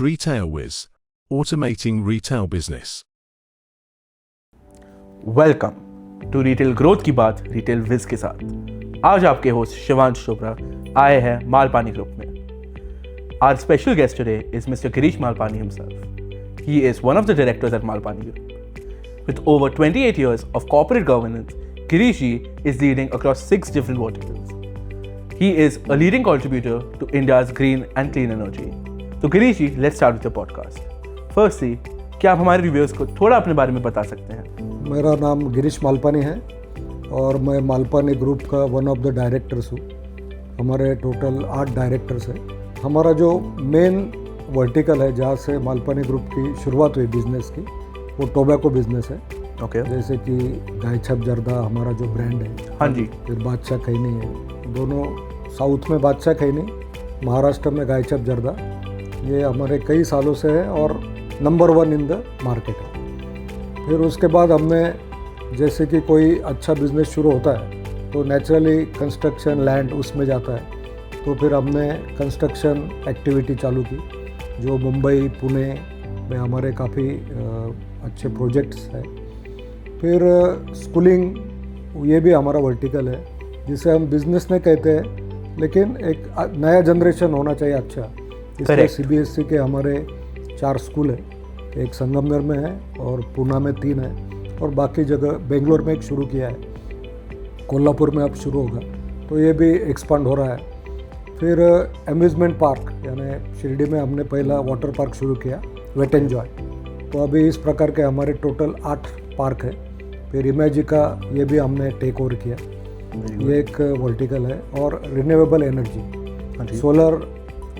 Retail Wiz, automating retail business. Welcome to retail growth की बात retail Vij के साथ। आज आपके होस्ट शिवांश चोपड़ा आए हैं मालपानी ग्रुप में। Our special guest today is mister Girish Malpani himself. He is one of the directors at Malpani group. With over 28 years of corporate governance, Girish ji is leading across 6 different verticals. He is a leading contributor to India's green and clean energy. So Girish ji, let's start with the podcast. Firstly, क्या आप हमारे reviewers को थोड़ा अपने बारे में बता सकते हैं? मेरा नाम गिरीश मालपानी है और मैं मालपानी ग्रुप का वन ऑफ द डायरेक्टर्स हूँ। हमारे टोटल 8 डायरेक्टर्स हैं। हमारा जो मेन वर्टिकल है जहाँ से मालपानी ग्रुप की शुरुआत हुई बिजनेस की, वो टोबैको बिजनेस है। ओके। जैसे कि गायछाप जर्दा हमारा जो ब्रांड है। हाँ जी। फिर बादशाह खैनी है। दोनों साउथ में बादशाह खैनी, महाराष्ट्र में गायछाप जर्दा। ये हमारे कई सालों से है और नंबर 1 इन द मार्केट है। फिर उसके बाद हमने जैसे कि कोई अच्छा बिजनेस शुरू होता है तो नेचुरली कंस्ट्रक्शन लैंड उसमें जाता है। तो फिर हमने कंस्ट्रक्शन एक्टिविटी चालू की, जो मुंबई पुणे में हमारे काफ़ी अच्छे प्रोजेक्ट्स हैं। फिर स्कूलिंग, ये भी हमारा वर्टिकल है जिसे हम बिजनेस नहीं कहते हैं, लेकिन एक नया जनरेशन होना चाहिए अच्छा। इसलिए CBSE के हमारे 4 स्कूल हैं। एक संगमनेर में है और पूना में 3 है और बाकी जगह बेंगलोर में एक शुरू किया है, कोल्हापुर में अब शुरू होगा, तो ये भी एक्सपांड हो रहा है। फिर अम्यूज़मेंट पार्क यानी शिरडी में हमने पहला वाटर पार्क शुरू किया, वेट एंड जॉय। तो अभी इस प्रकार के हमारे टोटल 8 पार्क है। फिर इमेजी का ये भी हमने टेक ओवर किया, ये एक वर्टिकल है। और रिन्यूएबल एनर्जी, सोलर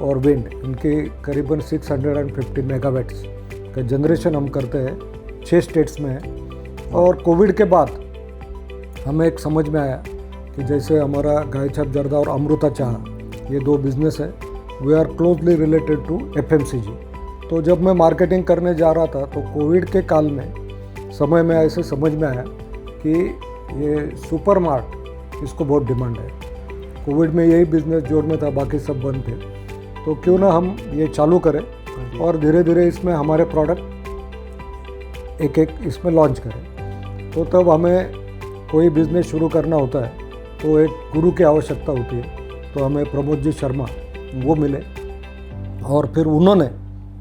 और विंड, इनके करीबन 650 मेगावाट्स का जनरेशन हम करते हैं, 6 स्टेट्स में है। और कोविड के बाद हमें एक समझ में आया कि जैसे हमारा गायछाप जर्दा और अमृता चाह, ये 2 बिजनेस है, we are closely related to FMCG। तो जब मैं मार्केटिंग करने जा रहा था तो कोविड के काल में समय में ऐसे समझ में आया कि ये सुपर मार्ट, इसको बहुत डिमांड है। कोविड में यही बिजनेस जोर में था, बाकी सब बंद थे, तो क्यों ना हम ये चालू करें और धीरे धीरे इसमें हमारे प्रोडक्ट एक एक इसमें लॉन्च करें। तो तब हमें कोई बिज़नेस शुरू करना होता है तो एक गुरु की आवश्यकता होती है। तो हमें प्रमोद जी शर्मा वो मिले और फिर उन्होंने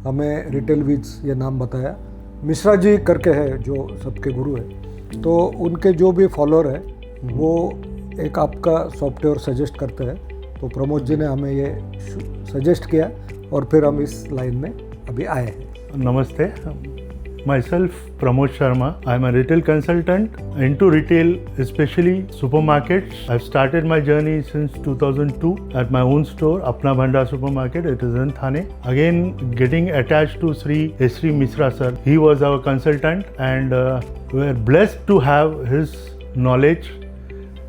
हमें रिटेल विज ये नाम बताया। मिश्रा जी करके है जो सबके गुरु है, तो उनके जो भी फॉलोअर है वो एक आपका सॉफ्टवेयर सजेस्ट करते हैं। तो प्रमोद जी ने हमें ये सजेस्ट किया और फिर हम इस लाइन में अभी आए हैं। नमस्ते, myself Pramod Sharma. I'm a retail consultant into retail, especially supermarkets. I've started my journey since 2002 at my own store, Apna Bhandar Supermarket. It is in Thane. Again, getting attached to Sri S.Sri Mishra sir. He was our consultant and we're blessed to have his knowledge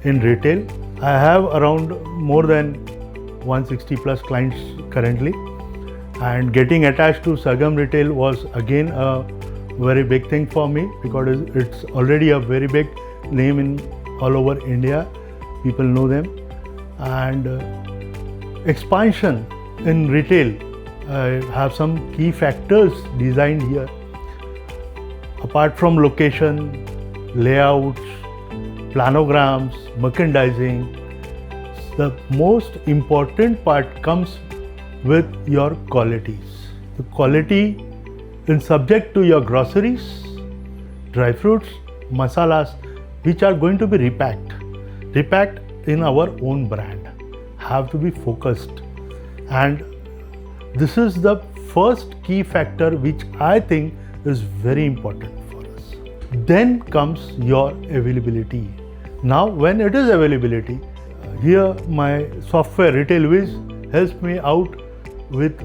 in retail. I have around more than 160 plus clients currently. And getting attached to Sagam Retail was again a very big thing for me because it's already a very big name in all over India. People know them. And expansion in retail, I have some key factors designed here. Apart from location, layouts, planograms, merchandising, the most important part comes with your qualities. The quality is subject to your groceries, dry fruits, masalas, which are going to be repacked in our own brand, have to be focused. And this is the first key factor which I think is very important for us. Then comes your availability. Now when it is availability, here my software Retail Wiz helps me out with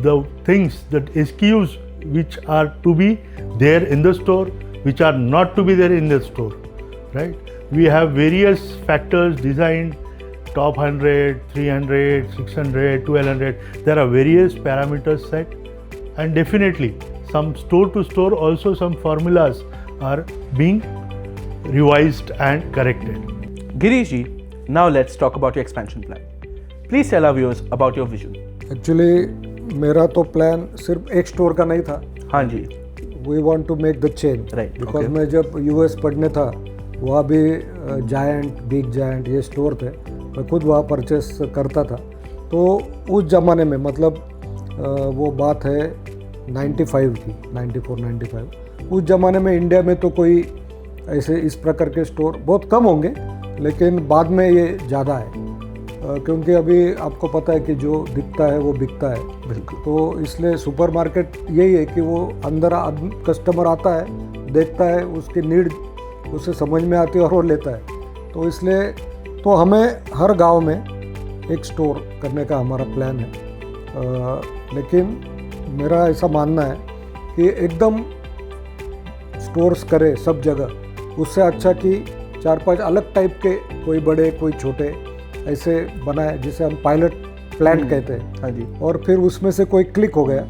the things, that SKUs which are to be there in the store, which are not to be there in the store, right? We have various factors designed, top 100, 300, 600, 1200. There are various parameters set, and definitely some store to store also some formulas are being revised and corrected. Girish ji, now let's talk about your expansion plan. Please tell our viewers about your vision. Actually मेरा तो plan सिर्फ एक store का नहीं था. हाँ जी. We want to make the chain. Right, because okay. मैं जब यूएस पढ़ने था वहाँ भी जायंट, बिग जायंट ये स्टोर थे. मैं खुद वहाँ परचेस करता था. तो उस ज़माने में मतलब वो बात है 95 की, 94-95. उस ज़माने में इंडिया में तो कोई ऐसे इस प्रकार के स्टोर बहुत कम होंगे, लेकिन बाद में ये ज़्यादा है. क्योंकि अभी आपको पता है कि जो दिखता है वो बिकता है. बिल्कुल. तो इसलिए सुपरमार्केट यही है कि वो अंदर कस्टमर आता है, देखता है, उसकी नीड उसे समझ में आती है और वो लेता है. तो इसलिए तो हमें हर गांव में एक स्टोर करने का हमारा प्लान है. लेकिन मेरा ऐसा मानना है कि एकदम स्टोर्स करे सब जगह, उससे अच्छा कि 4-5 अलग टाइप के, कोई बड़े कोई छोटे ऐसे बनाए जिसे हम पायलट प्लांट कहते हैं. हाँ जी. और फिर उसमें से कोई क्लिक हो गया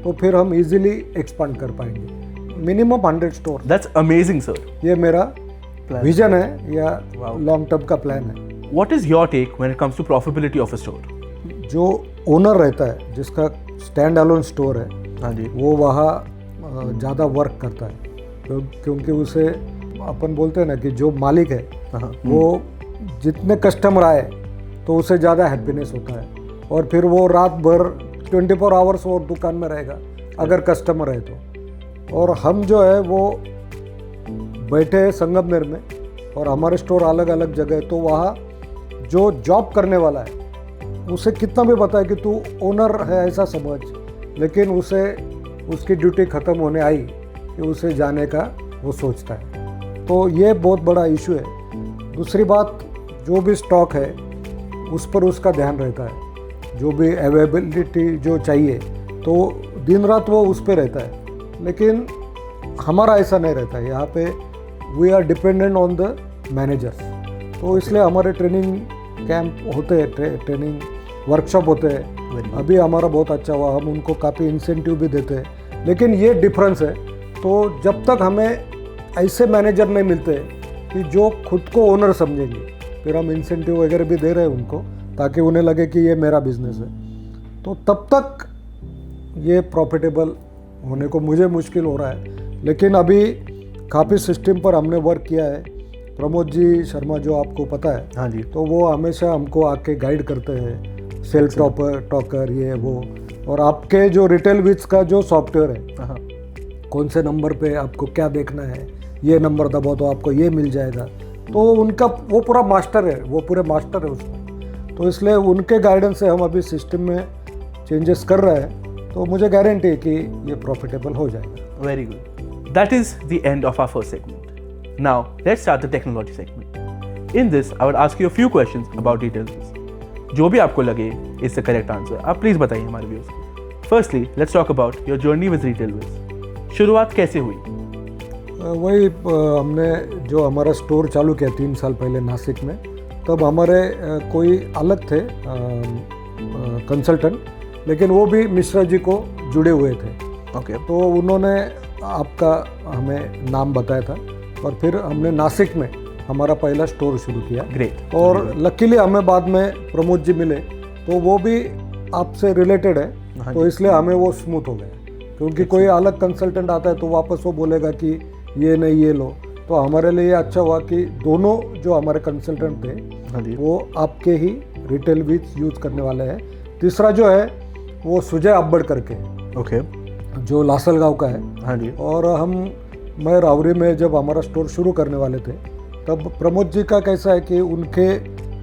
तो फिर हम इजीली एक्सपांड कर पाएंगे. Minimum 100 store. That's amazing, sir. ये मेरा Plan. विजन है या Wow. लॉन्ग टर्म का प्लान है. What is your take when it comes to profitability of a store? जो ओनर रहता है, जिसका स्टैंड अलोन स्टोर है, हाँ जी. वो वहाँ ज़्यादा वर्क करता है. क्योंकि उसे अपन बोलते हैं ना कि जो मालिक है हाँ. वो जितने कस्टमर आए तो उसे ज़्यादा हैप्पीनेस होता है. और फिर वो रात भर 24 आवर्स वो दुकान में रहेगा अगर कस्टमर है तो. और हम जो है वो बैठे हैं संगमनेर में और हमारे स्टोर अलग अलग जगह है. तो वहाँ जो जॉब करने वाला है उसे कितना भी बताए कि तू ओनर है ऐसा समझ, लेकिन उसे उसकी ड्यूटी ख़त्म होने आई कि उसे जाने का वो सोचता है. तो ये बहुत बड़ा इशू है. दूसरी बात, जो भी स्टॉक है उस पर उसका ध्यान रहता है. जो भी अवेलेबिलिटी जो चाहिए तो दिन रात वो उस पर रहता है. लेकिन हमारा ऐसा नहीं रहता है. यहाँ पे we are dependent on the managers. तो इसलिए हमारे ट्रेनिंग कैंप होते हैं, ट्रेनिंग वर्कशॉप होते हैं. अभी हमारा बहुत अच्छा हुआ, हम उनको काफ़ी इंसेंटिव भी देते हैं. लेकिन ये डिफरेंस है. तो जब तक हमें ऐसे मैनेजर नहीं मिलते कि जो खुद को ओनर समझेंगे, फिर हम इंसेंटिव वगैरह भी दे रहे हैं उनको ताकि उन्हें लगे कि ये मेरा बिजनेस है, तो तब तक ये प्रॉफिटेबल होने को मुझे मुश्किल हो रहा है. लेकिन अभी काफ़ी सिस्टम पर हमने वर्क किया है. प्रमोद जी शर्मा जो आपको पता है, हाँ जी. तो वो हमेशा हमको आके गाइड करते हैं, सेल्फ टॉकर ये वो. और आपके जो रिटेल विज का जो सॉफ्टवेयर है, हाँ. कौन से नंबर पे आपको क्या देखना है, ये नंबर दबाओ तो आपको ये मिल जाएगा. तो उनका वो पूरा मास्टर है, वो पूरे मास्टर है उसमें. तो इसलिए उनके गाइडेंस से हम अभी सिस्टम में चेंजेस कर रहे हैं. तो मुझे गारंटी है कि ये प्रॉफिटेबल हो जाएगा. Very good. That is the end of our first segment. Now, let's start the technology segment. In this, I would ask you a few questions about retail biz. जो भी आपको लगे is the correct answer, आप please बताइए हमारे viewers को. Firstly, let's talk about your journey with retail biz. शुरुआत कैसे हुई? वही हमने जो हमारा स्टोर चालू किया 3 साल पहले नासिक में, तब हमारे कोई अलग थे कंसल्टेंट, लेकिन वो भी मिश्रा जी को जुड़े हुए थे. Okay. तो उन्होंने आपका हमें नाम बताया था और फिर हमने नासिक में हमारा पहला स्टोर शुरू किया. Great. और लकीली हमें बाद में प्रमोद जी मिले, तो वो भी आपसे रिलेटेड है. हाँ तो इसलिए हमें वो स्मूथ हो गया. क्योंकि कोई अलग कंसल्टेंट आता है तो वापस वो बोलेगा कि ये नहीं ये लो. तो हमारे लिए ये अच्छा हुआ कि दोनों जो हमारे कंसल्टेंट थे, हाँ जी. वो आपके ही रिटेल विज यूज़ करने वाले हैं. तीसरा जो है वो सुजय अब्बड़ करके, Okay. जो लासलगांव का है. हाँ जी. और मैं रावरी में जब हमारा स्टोर शुरू करने वाले थे, तब प्रमोद जी का कैसा है कि उनके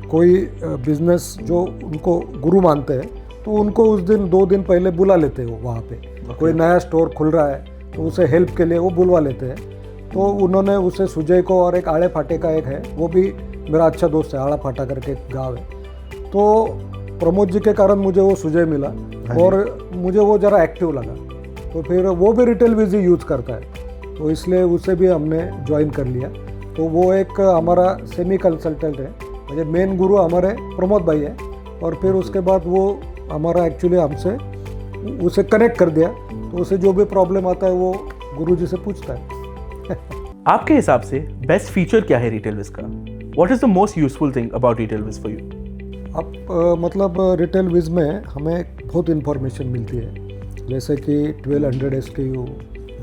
कोई बिजनेस जो उनको गुरु मानते हैं, तो उनको उस दिन 2 दिन पहले बुला लेते हैं. वो वहाँ पे कोई नया स्टोर खुल रहा है तो उसे हेल्प के लिए वो बुलवा लेते हैं. तो उन्होंने उसे सुजय को, और एक आड़े फाटे का एक है, वो भी मेरा अच्छा दोस्त है, आड़ा फाटा करके गाँव है. तो प्रमोद जी के कारण मुझे वो सुजय मिला और मुझे वो ज़रा एक्टिव लगा. तो फिर वो भी रिटेल विज ही यूज़ करता है, तो इसलिए उसे भी हमने ज्वाइन कर लिया. तो वो एक हमारा सेमी कंसल्टेंट है. मुझे मेन गुरु हमारे प्रमोद भाई है. और फिर उसके बाद वो हमारा एक्चुअली हमसे उसे कनेक्ट कर दिया. तो उसे जो भी प्रॉब्लम आता है वो गुरु जी से पूछता है. आपके हिसाब से बेस्ट फीचर क्या है रिटेल विज का? What is the most useful thing about retail viz for you? मतलब रिटेल विज में हमें बहुत इन्फॉर्मेशन मिलती है, जैसे कि 1200 SKU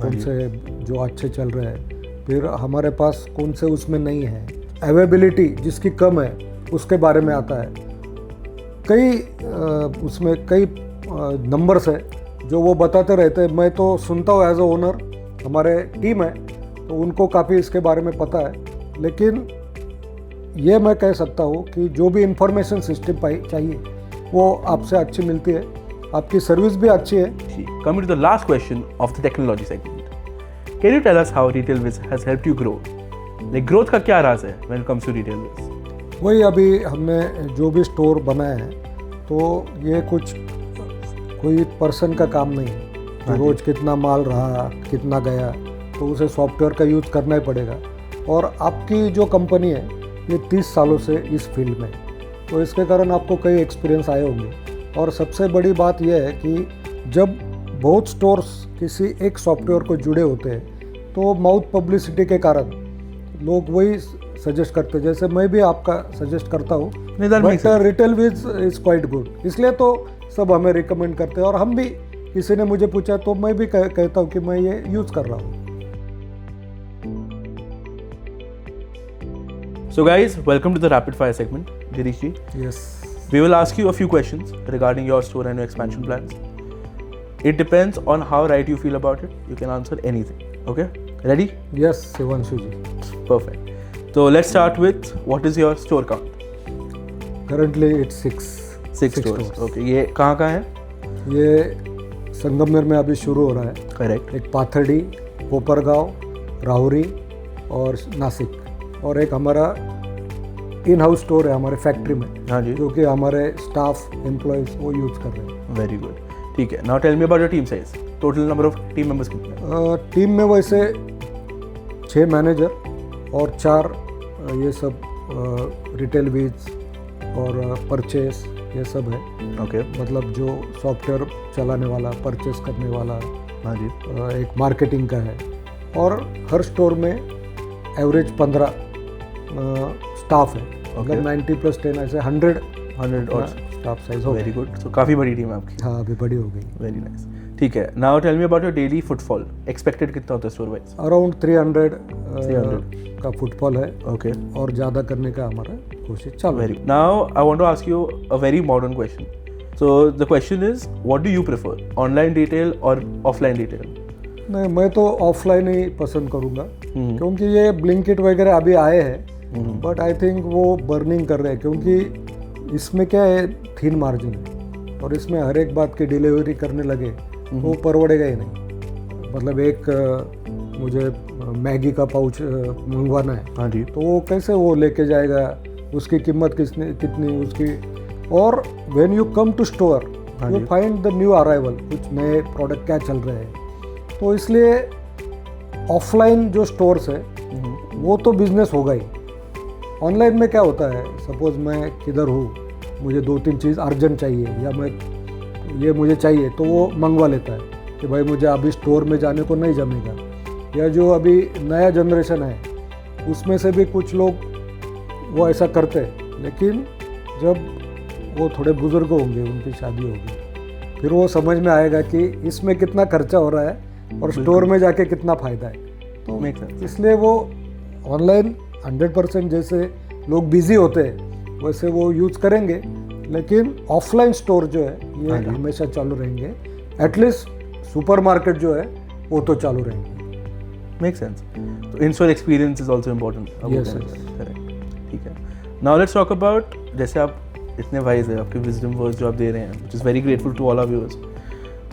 कौन से जो अच्छे चल रहे हैं, फिर हमारे पास कौन से उसमें नहीं है, अवेलेबिलिटी जिसकी कम है उसके बारे में आता है, उसमें कई नंबर्स है जो वो बताते रहते हैं। मैं तो सुनता हूँ एज अ ओनर, हमारे टीम है तो उनको काफ़ी इसके बारे में पता है, लेकिन ये मैं कह सकता हूँ कि जो भी इंफॉर्मेशन सिस्टम चाहिए वो आपसे अच्छी मिलती है, आपकी सर्विस भी अच्छी है। Coming to the last question of the technology segment, can you tell us how Retail Viz has helped you grow? Like growth का क्या राज है when it comes to Retail Viz? वही अभी हमने जो भी स्टोर बनाया है तो ये कोई पर्सन का काम नहीं है, तो रोज़ कितना माल रहा कितना गया तो उसे सॉफ्टवेयर का यूज़ करना ही पड़ेगा। और आपकी जो कंपनी है ये 30 सालों से इस फील्ड में, तो इसके कारण आपको कई एक्सपीरियंस आए होंगे। और सबसे बड़ी बात यह है कि जब बहुत स्टोर्स किसी एक सॉफ्टवेयर को जुड़े होते हैं तो माउथ पब्लिसिटी के कारण लोग वही सजेस्ट करते हैं, जैसे मैं भी आपका सजेस्ट करता हूँ, but retail Wiz is quite good, इसलिए तो सब हमें रिकमेंड करते हैं। और हम भी, किसी ने मुझे पूछा तो मैं भी कहता हूँ कि मैं ये यूज़ कर रहा हूँ। So guys, welcome to the rapid fire segment. Girish ji, Yes. we will ask you a few questions regarding your store and your expansion plans. It depends on how right you feel about it. You can answer anything. Okay? Ready? Yes, Shivanshu ji. Perfect. So let's start with what is your store count? Currently it's 6. 6 stores. Okay. ये कहाँ है? ये संगमनेर में अभी शुरू हो रहा है। Correct. एक पाथर्डी, कोपरगांव, राहुरी और नासिक, और एक हमारा इन हाउस स्टोर है हमारे फैक्ट्री में, हाँ जी, जो कि हमारे स्टाफ एम्प्लॉयज़ वो यूज़ कर रहे हैं। वेरी गुड, ठीक है। Now tell me about your team size, total number of team members कितने? टीम में वैसे 6 मैनेजर और 4 ये सब रिटेल विज और परचेस ये सब है। ओके, मतलब जो सॉफ्टवेयर चलाने वाला, परचेस करने वाला, हाँ जी, एक मार्केटिंग का है। और हर स्टोर में एवरेज 15 स्टाफ है, मतलब 90 + 10 ऐसे 100 और स्टाफ साइज हो। वेरी गुड, सो काफ़ी बड़ी टीम है आपकी। हाँ, अभी बड़ी हो गई। वेरी नाइस, ठीक है। Now tell me about your daily footfall, expected कितना होता है स्टोर वाइज? अराउंड 300 का फुटफॉल है। ओके, और ज़्यादा करने का हमारा कोशिश चालू है। Very. Now I want to ask you a very modern question. So the question is, what do you prefer, online retail और ऑफलाइन रिटेल? नहीं, मैं तो ऑफलाइन ही पसंद करूँगा, क्योंकि ये ब्लिंकिट वगैरह अभी आए हैं, बट आई थिंक वो बर्निंग कर रहे हैं, क्योंकि इसमें क्या है, थिन मार्जिन है, और इसमें हर एक बात की डिलीवरी करने लगे तो वो परवड़ेगा ही नहीं। मतलब एक मुझे मैगी का पाउच मंगवाना है, हाँ जी, तो वो कैसे वो लेके जाएगा, उसकी कीमत कितनी उसकी। और when you come to store you find the new arrival, कुछ नए प्रोडक्ट क्या चल रहे हैं, तो इसलिए ऑफलाइन जो स्टोर्स है वो तो बिजनेस होगा ही। ऑनलाइन में क्या होता है, सपोज मैं किधर हूँ, मुझे 2-3 चीज़ अर्जेंट चाहिए या मैं ये मुझे चाहिए, तो वो मंगवा लेता है कि भाई मुझे अभी स्टोर में जाने को नहीं जमेगा। या जो अभी नया जनरेशन है उसमें से भी कुछ लोग वो ऐसा करते हैं, लेकिन जब वो थोड़े बुजुर्ग होंगे, उनकी शादी होगी, फिर वो समझ में आएगा कि इसमें कितना खर्चा हो रहा है और स्टोर में जाके कितना फ़ायदा है। तो इसलिए वो ऑनलाइन 100% जैसे लोग बिजी होते हैं वैसे वो यूज़ करेंगे, लेकिन ऑफलाइन स्टोर जो है ये हमेशा चालू रहेंगे। एटलीस्ट सुपरमार्केट जो है वो तो चालू रहेंगे। Make sense. तो in store experience is also important. Yes, correct, ठीक है। नाउ लेट्स टॉक अबाउट, जैसे आप इतने वाइज है, आपके विजडम वर्ड्स जो आप दे रहे हैं, which is very grateful to all our viewers,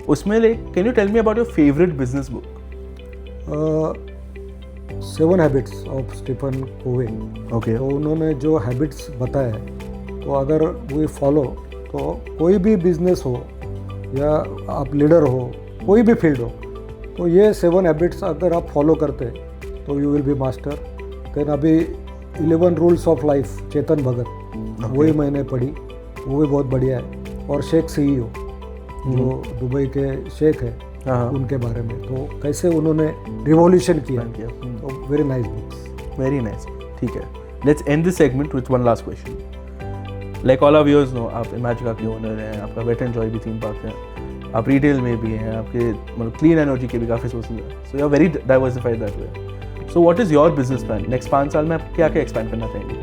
उसमें like can you tell me about your favourite business book? 7 habits of Stephen Covey. Okay, तो उन्होंने जो हैबिट्स बताए, तो अगर वो फॉलो, तो कोई भी बिजनेस हो या आप लीडर हो, कोई भी फील्ड हो, तो ये 7 हैबिट्स अगर आप फॉलो करते तो you will be master. Then अभी 11 rules of life, Chetan Bhagat, वही मैंने पढ़ी, वो भी बहुत बढ़िया है। और शेख CEO जो दुबई के शेख है, उनके बारे में, तो कैसे उन्होंने रिवॉल्यूशन किया, तो very nice books. Very nice, ठीक है। Let's end this segment with one last question. Like all of viewers know, आप इमेजिका के ओनर हैं, आपका वेट एंड जॉय भी थीम पार्क है, आप रिटेल में भी हैं, आपके मतलब क्लीन एनर्जी के भी काफ़ी सोर्सेज हैं, so you are very diversified that way. So what is your business plan? Next 5 साल में आप क्या क्या एक्सपैंड करना चाहेंगे?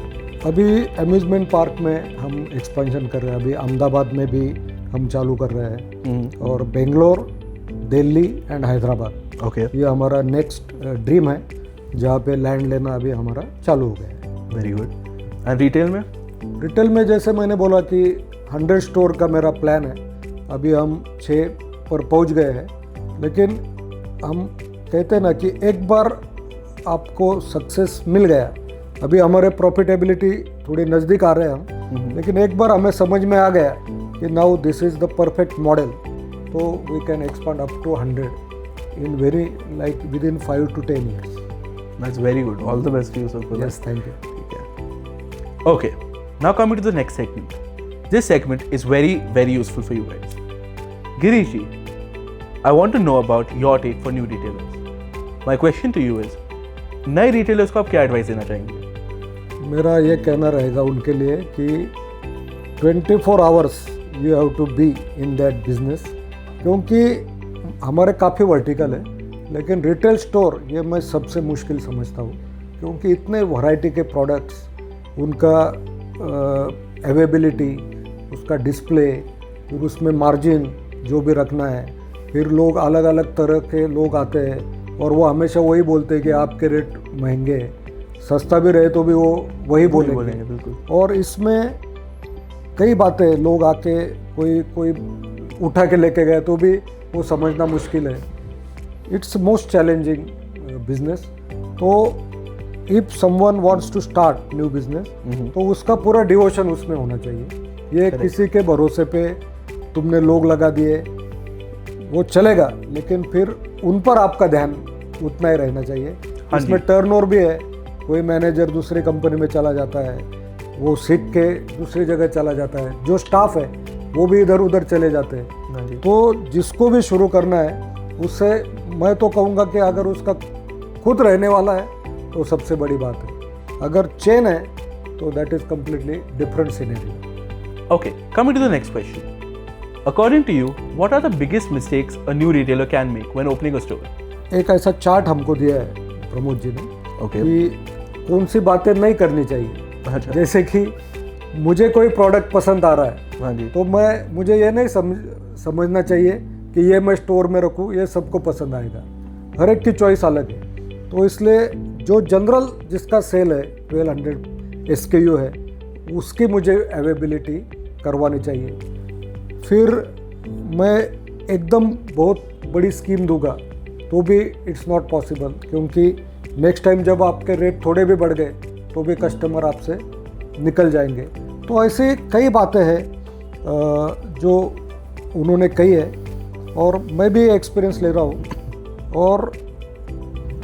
अभी अम्यूज़मेंट पार्क में हम एक्सपेंशन कर रहे हैं, अभी अहमदाबाद में भी हम चालू कर रहे हैं और बेंगलोर, दिल्ली एंड हैदराबाद, ओके, ये हमारा नेक्स्ट ड्रीम है, जहाँ पे लैंड लेना अभी हमारा चालू हो गया है। Very good. एंड रिटेल में? रिटेल में जैसे मैंने बोला कि 100 स्टोर का मेरा प्लान है, अभी हम 6 पर पहुंच गए हैं, लेकिन हम कहते हैं ना कि एक बार आपको सक्सेस मिल गया, अभी हमारे प्रॉफिटेबिलिटी थोड़ी नज़दीक आ रहे हैं हम, लेकिन एक बार हमें समझ में आ गया कि now this is the perfect model, तो we can expand up to 100 in very like with in 5 to 10 years. That's very good, all the best to you sir. Yes, thank you. ठीक है, okay, now coming to the next segment. This segment is very useful for you guys. Girish ji, I want to know about your take for new retailers. My question to you is, नए retailers को आप क्या advice देना चाहेंगे? मेरा ये कहना रहेगा उनके लिए कि 24 hours you have to be in that business, क्योंकि हमारे काफ़ी वर्टिकल है, लेकिन रिटेल स्टोर ये मैं सबसे मुश्किल समझता हूँ, क्योंकि इतने वैरायटी के प्रोडक्ट्स, उनका अवेलेबिलिटी, उसका डिस्प्ले, फिर उसमें मार्जिन जो भी रखना है, फिर लोग अलग अलग तरह के लोग आते हैं और वो हमेशा वही बोलते हैं कि आपके रेट महंगे हैं, सस्ता भी रहे तो भी वो वही बोलेंगे बिल्कुल। और इसमें कई बातें लोग आके कोई उठा के लेके गए तो भी वो समझना मुश्किल है। It's most challenging business. तो if someone wants to start new business, तो उसका पूरा डिवोशन उसमें होना चाहिए। ये किसी के भरोसे पे तुमने लोग लगा दिए, वो चलेगा, लेकिन फिर उन पर आपका ध्यान उतना ही रहना चाहिए। इसमें टर्नओवर भी है, कोई मैनेजर दूसरी कंपनी में चला जाता है, वो सीख के दूसरी जगह चला जाता है, जो स्टाफ है वो भी इधर उधर चले जाते हैं। तो जिसको भी शुरू करना है, उससे मैं तो कहूँगा कि अगर उसका खुद रहने वाला है तो सबसे बड़ी बात है। अगर चेन है तो that is completely different scenario. Okay, coming to the next question. According to you, what are the biggest mistakes a new retailer can make when opening a store? एक ऐसा चार्ट हमको दिया है प्रमोद जी ने Okay. कि कौन सी बातें नहीं करनी चाहिए। अच्छा। जैसे कि मुझे कोई प्रोडक्ट पसंद आ रहा है, हाँ जी। तो मुझे ये नहीं समझना चाहिए कि ये मैं स्टोर में रखूँ, ये सबको पसंद आएगा। हर एक की चॉइस अलग है। तो इसलिए जो जनरल जिसका सेल है 1200 SKU है, उसकी मुझे अवेलेबिलिटी करवानी चाहिए। फिर मैं एकदम बहुत बड़ी स्कीम दूंगा तो भी इट्स नॉट पॉसिबल, क्योंकि नेक्स्ट टाइम जब आपके रेट थोड़े भी बढ़ गए तो भी कस्टमर आपसे निकल जाएंगे। तो ऐसे कई बातें हैं जो उन्होंने कही है और मैं भी एक्सपीरियंस ले रहा हूँ। और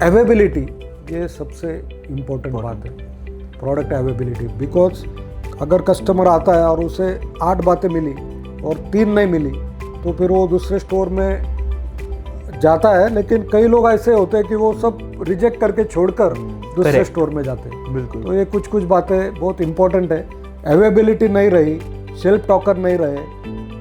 अवेलेबिलिटी ये सबसे इम्पोर्टेंट बात है, प्रोडक्ट अवेलेबिलिटी। बिकॉज अगर कस्टमर आता है और उसे 8 बातें मिली और 3 नहीं मिली, तो फिर वो दूसरे स्टोर में जाता है। लेकिन कई लोग ऐसे होते हैं कि वो सब रिजेक्ट करके छोड़कर दूसरे स्टोर में जाते हैं। बिल्कुल। तो ये कुछ बातें बहुत इंपॉर्टेंट है। अवेलेबिलिटी नहीं रही, शेल्फ टॉकर नहीं रहे,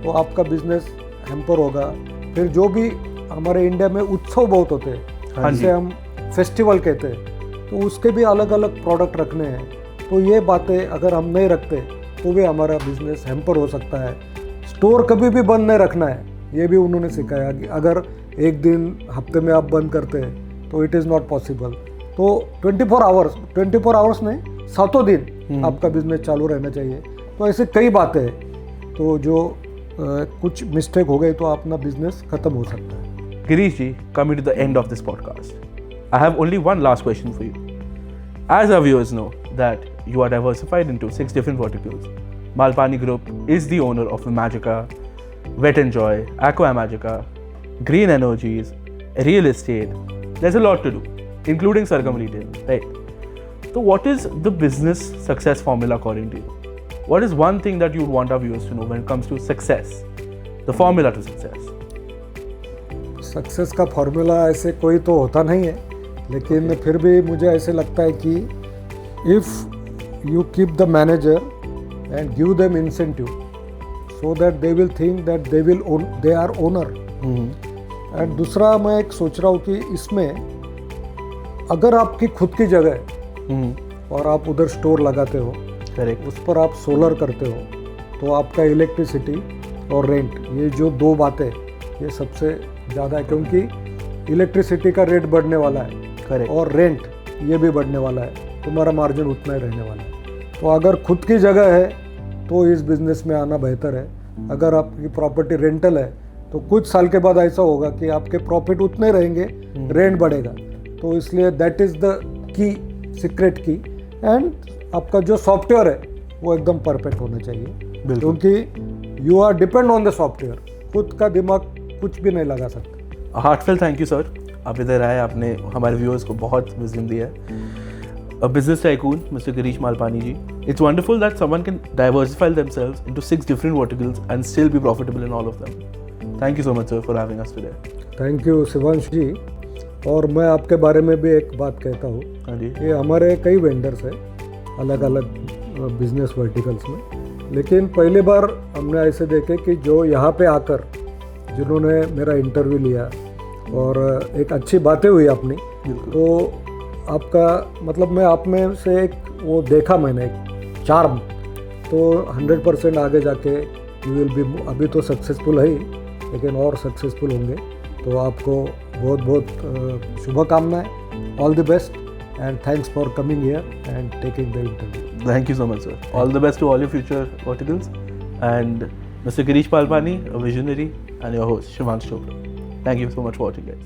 तो आपका बिजनेस हैम्पर होगा। फिर जो भी हमारे इंडिया में उत्सव बहुत होते हैं, जिसे हम फेस्टिवल कहते हैं, तो उसके भी अलग अलग प्रोडक्ट रखने हैं। तो ये बातें अगर हम नहीं रखते तो भी हमारा बिजनेस हैम्पर हो सकता है। स्टोर कभी भी बंद नहीं रखना है, ये भी उन्होंने सिखाया कि अगर एक दिन हफ्ते में आप बंद करते हैं तो इट इज़ नॉट पॉसिबल। तो 24 आवर्स नहीं, 7 दिन आपका बिजनेस चालू रहना चाहिए। तो ऐसे कई बातें हैं, तो जो कुछ मिस्टेक हो गई तो अपना बिजनेस खत्म हो सकता है। Girish ji, coming to the end of this podcast, I have only one last question for you. As our viewers know that you are diversified into 6 different verticals. Malpani Group is the owner of Imagica, Wet and Joy, Aqua Imagica, Green Energies, Real Estate. There's a lot to do, including Sargam Retail, right? So what is the business success formula according to you? What is one thing that you would want our viewers to know when it comes to success? The formula to success. Success का formula ऐसे कोई तो होता नहीं है, लेकिन फिर भी मुझे ऐसे लगता है कि if you keep the manager and give them incentive so that they will think that they are owner. And दूसरा मैं एक सोच रहा हूँ कि इसमें अगर आपकी खुद की जगह है और आप उधर स्टोर लगाते हो, करेक्ट, उस पर आप सोलर करते हो, तो आपका इलेक्ट्रिसिटी और रेंट, ये जो दो बातें, ये सबसे ज़्यादा है, क्योंकि इलेक्ट्रिसिटी का रेट बढ़ने वाला है, करेक्ट, और रेंट ये भी बढ़ने वाला है, तुम्हारा मार्जिन उतना ही रहने वाला है। तो अगर खुद की जगह है तो इस बिज़नेस में आना बेहतर है। अगर आपकी प्रॉपर्टी रेंटल है तो कुछ साल के बाद ऐसा होगा कि आपके प्रॉफिट उतने रहेंगे, रेंट बढ़ेगा। तो इसलिए that is the key, secret की। एंड आपका जो सॉफ्टवेयर है वो एकदम परफेक्ट होना चाहिए, क्योंकि you are depend on the software, खुद का दिमाग कुछ भी नहीं लगा सकते। हार्टफेल थैंक यू सर, आप इधर आए, आपने हमारे व्यूअर्स को बहुत विजन दिया है। A business tycoon, Mr. Girish Malpani ji. It's wonderful that someone can diversify themselves into 6 different verticals and still be profitable in all of them. Thank you so much, sir, for having us today. Thank you Shivansh ji. और मैं आपके बारे में भी एक बात कहता हूँ हाँ जी, कि हमारे कई वेंडर्स हैं अलग अलग बिजनेस वर्टिकल्स में, लेकिन पहली बार हमने ऐसे देखे कि जो यहाँ पे आकर जिन्होंने मेरा इंटरव्यू लिया और एक अच्छी बातें हुई अपनी, तो आपका मतलब मैं आप में से एक वो देखा मैंने, एक चार्म, तो 100% आगे जाके यू विल बी, अभी तो सक्सेसफुल है ही, लेकिन और सक्सेसफुल होंगे। तो आपको बहुत बहुत शुभकामनाएं, all the best, and thanks for coming here and taking the interview. thank you so much, sir. All the best to all your future verticals. And Mr. Girish Malpani, a visionary, and your host, Shivansh Chopra. Thank you so much for watching, guys.